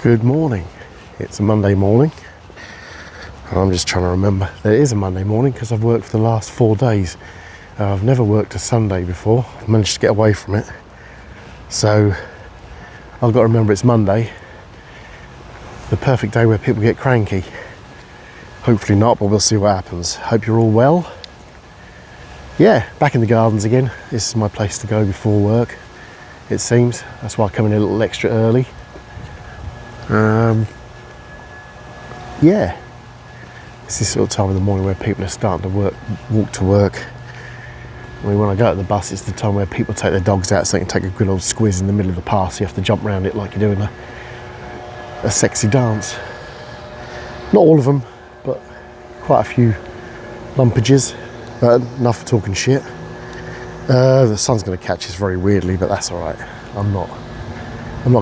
Good morning. It's a Monday morning. I'm just trying to remember that it is a Monday morning because I've worked for the last 4 days. I've never worked a Sunday before. I've managed to get away from it. So I've got to remember it's Monday. The perfect day where people get cranky. Hopefully not, but we'll see what happens. Hope you're all well. Yeah, back in the gardens again. This is my place to go before work, it seems. That's why I come in a little extra early. Yeah, it's this sort of time of the morning where people are starting to walk to work. I mean, when I go to the bus, it's the time where people take their dogs out so they can take a good old squiz in the middle of the path. So you have to jump around it like you're doing a sexy dance. Not all of them, but quite a few lumpages, but enough for talking shit. The sun's going to catch us very weirdly, but that's all right. I'm not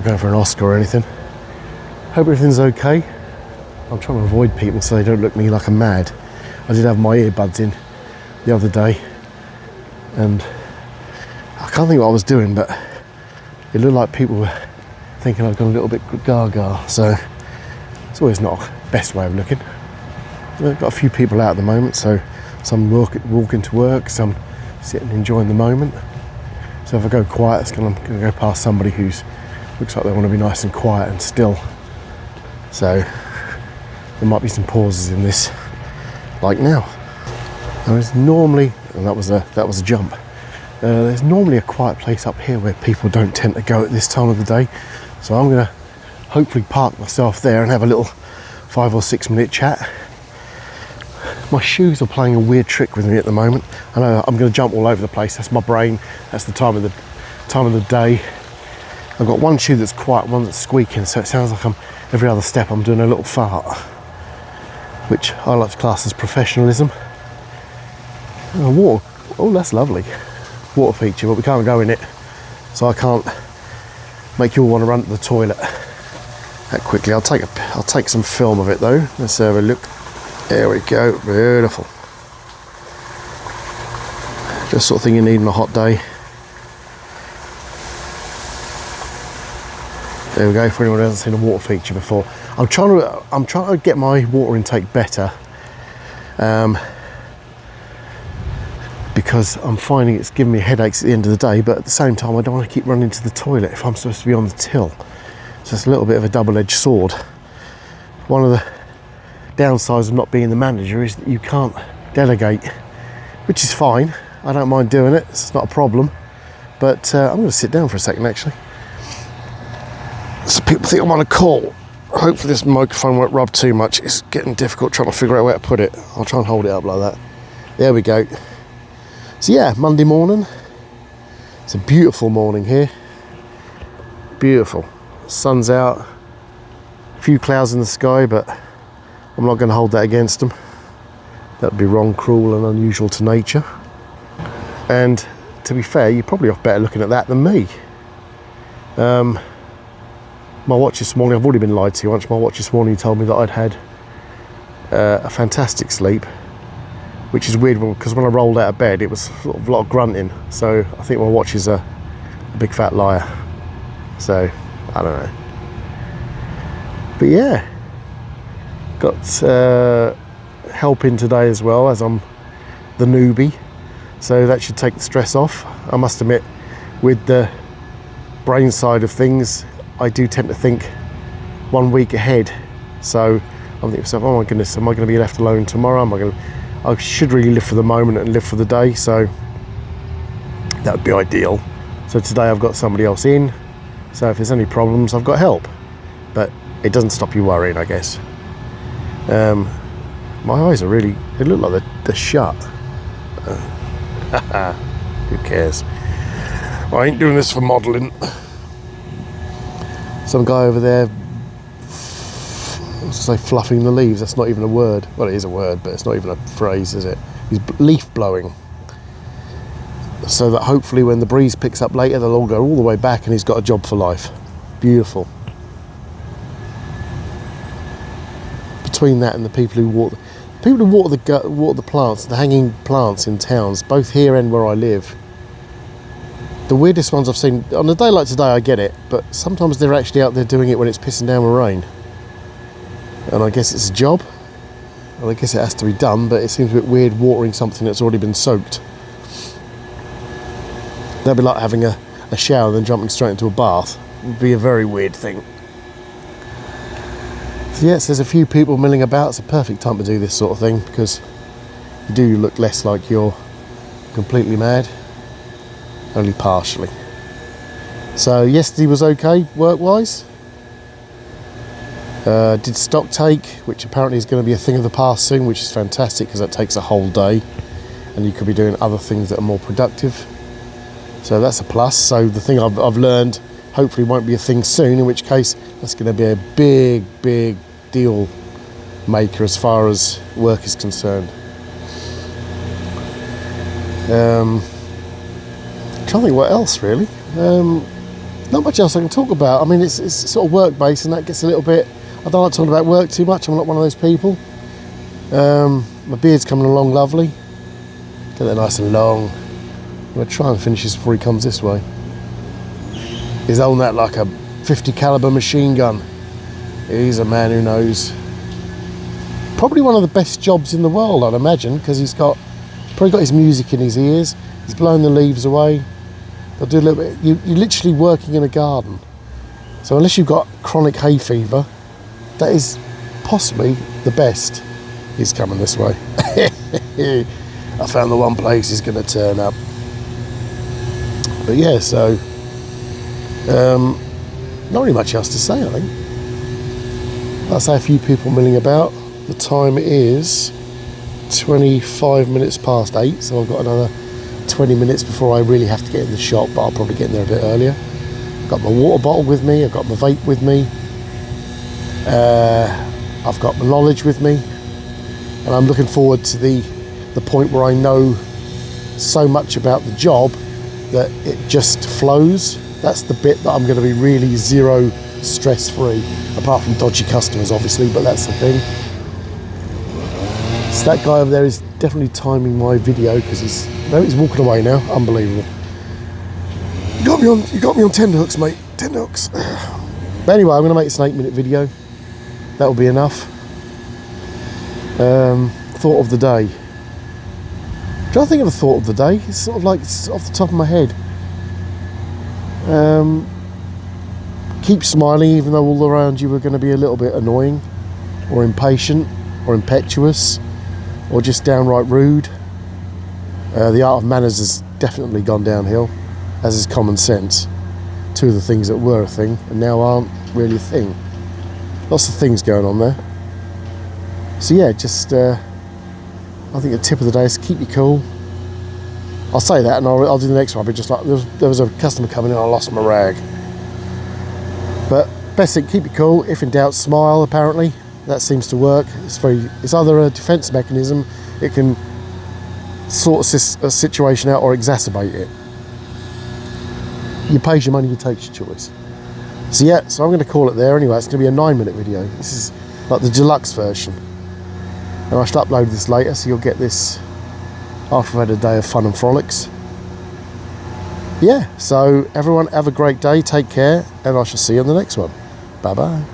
going for an Oscar or anything. Hope everything's okay. I'm trying to avoid people so they don't look at me like I'm mad. I did have my earbuds in the other day and I can't think what I was doing, but it looked like people were thinking I'd gone a little bit gaga, so it's always not the best way of looking. I've got a few people out at the moment, so some walking to work, some sitting enjoying the moment. So if I go quiet, I'm going to go past somebody who's looks like they want to be nice and quiet and still. So there might be some pauses in this, like now. There's normally, and that was a jump. There's normally a quiet place up here where people don't tend to go at this time of the day. So I'm going to hopefully park myself there and have a little 5 or 6 minute chat. My shoes are playing a weird trick with me at the moment. I know I'm going to jump all over the place. That's my brain. That's the time of the day. I've got one shoe that's quiet, one that's squeaking, so it sounds like every other step I'm doing a little fart, which I like to class as professionalism. Water, oh that's lovely. Water feature, but we can't go in it, so I can't make you all want to run to the toilet that quickly. I'll take some film of it though. Let's have a look. There we go, beautiful. Just sort of thing you need on a hot day. There we go, for anyone who hasn't seen a water feature before. I'm trying to get my water intake better because I'm finding it's giving me headaches at the end of the day, but at the same time I don't want to keep running to the toilet if I'm supposed to be on the till. So it's a little bit of a double-edged sword. One of the downsides of not being the manager is that you can't delegate, which is fine. I don't mind doing it, it's not a problem. But I'm going to sit down for a second actually. So people think I'm on a call. Hopefully this microphone won't rub too much. It's getting difficult trying to figure out where to put it. I'll try and hold it up like that. There we go. So yeah, Monday morning. It's a beautiful morning here. Beautiful. Sun's out. A few clouds in the sky, but I'm not going to hold that against them. That would be wrong, cruel and unusual to nature. And to be fair, you're probably off better looking at that than me. My watch this morning, I've already been lied to once. My watch this morning told me that I'd had a fantastic sleep, which is weird because when I rolled out of bed, it was sort of a lot of grunting. So I think my watch is a big fat liar. So I don't know. But yeah, got help in today as well, as I'm the newbie. So that should take the stress off. I must admit, with the brain side of things, I do tend to think 1 week ahead. So I'm thinking to myself, oh my goodness, am I going to be left alone tomorrow? I should really live for the moment and live for the day. So that would be ideal. So today I've got somebody else in. So if there's any problems, I've got help. But it doesn't stop you worrying, I guess. My eyes are really, they look like they're shut. Who cares? I ain't doing this for modelling. Some guy over there, I was going to say fluffing the leaves, that's not even a word. Well, it is a word, but it's not even a phrase, is it? He's leaf blowing. So that hopefully when the breeze picks up later, they'll all go all the way back and he's got a job for life. Beautiful. Between that and the people who water the plants, the hanging plants in towns, both here and where I live, The weirdest ones I've seen, on a day like today I get it, but sometimes they're actually out there doing it when it's pissing down with rain. And I guess it's a job, and I guess it has to be done, but it seems a bit weird watering something that's already been soaked. That'd be like having a shower and then jumping straight into a bath. It would be a very weird thing. So yes, there's a few people milling about. It's a perfect time to do this sort of thing, because you do look less like you're completely mad. Only partially. So yesterday was okay work-wise. Did stock take, which apparently is going to be a thing of the past soon, which is fantastic because that takes a whole day and you could be doing other things that are more productive. So that's a plus. So the thing I've learned hopefully won't be a thing soon, in which case that's going to be a big deal maker as far as work is concerned. Trying to think what else really. Not much else I can talk about. I mean, it's sort of work based, and that gets a little bit. I don't like talking about work too much. I'm not one of those people. My beard's coming along lovely. Get that nice and long. I'm gonna try and finish this before he comes this way. He's holding that like a 50 caliber machine gun. He's a man who knows. Probably one of the best jobs in the world, I'd imagine, because he's probably got his music in his ears. He's blowing the leaves away. They'll do a little bit. You're literally working in a garden. So unless you've got chronic hay fever, that is possibly the best. He's coming this way. I found the one place he's going to turn up. But yeah, so not really much else to say, I think. I'll say a few people milling about. The time is 25 minutes past 8, so I've got another 20 minutes before I really have to get in the shop, but I'll probably get in there a bit earlier. I've got my water bottle with me, I've got my vape with me, I've got my knowledge with me, and I'm looking forward to the point where I know so much about the job that it just flows. That's the bit that I'm going to be really zero stress free, apart from dodgy customers obviously, but that's the thing. So that guy over there is definitely timing my video, because he's walking away now. Unbelievable. You got me on tenterhooks, mate. Tenterhooks. But anyway, I'm going to make this an 8-minute video. That will be enough. Thought of the day. Trying to think of a thought of the day. It's sort of like it's off the top of my head. Keep smiling, even though all around you are going to be a little bit annoying, or impatient, or impetuous, or just downright rude. The art of manners has definitely gone downhill, as is common sense. Two of the things that were a thing and now aren't really a thing. Lots of things going on there. So yeah, just I think the tip of the day is keep you cool. I'll say that, and I'll do the next one. But just like there was a customer coming in, I lost my rag. But best thing, keep you cool. If in doubt, smile. Apparently, that seems to work. It's either a defence mechanism. It can sort a situation out or exacerbate it. You pay your money, you take your choice. So yeah, so I'm going to call it there anyway. It's going to be a 9-minute video. This is like the deluxe version. And I shall upload this later, so you'll get this after I've had a day of fun and frolics. Yeah, so everyone have a great day, take care, and I shall see you on the next one. Bye bye.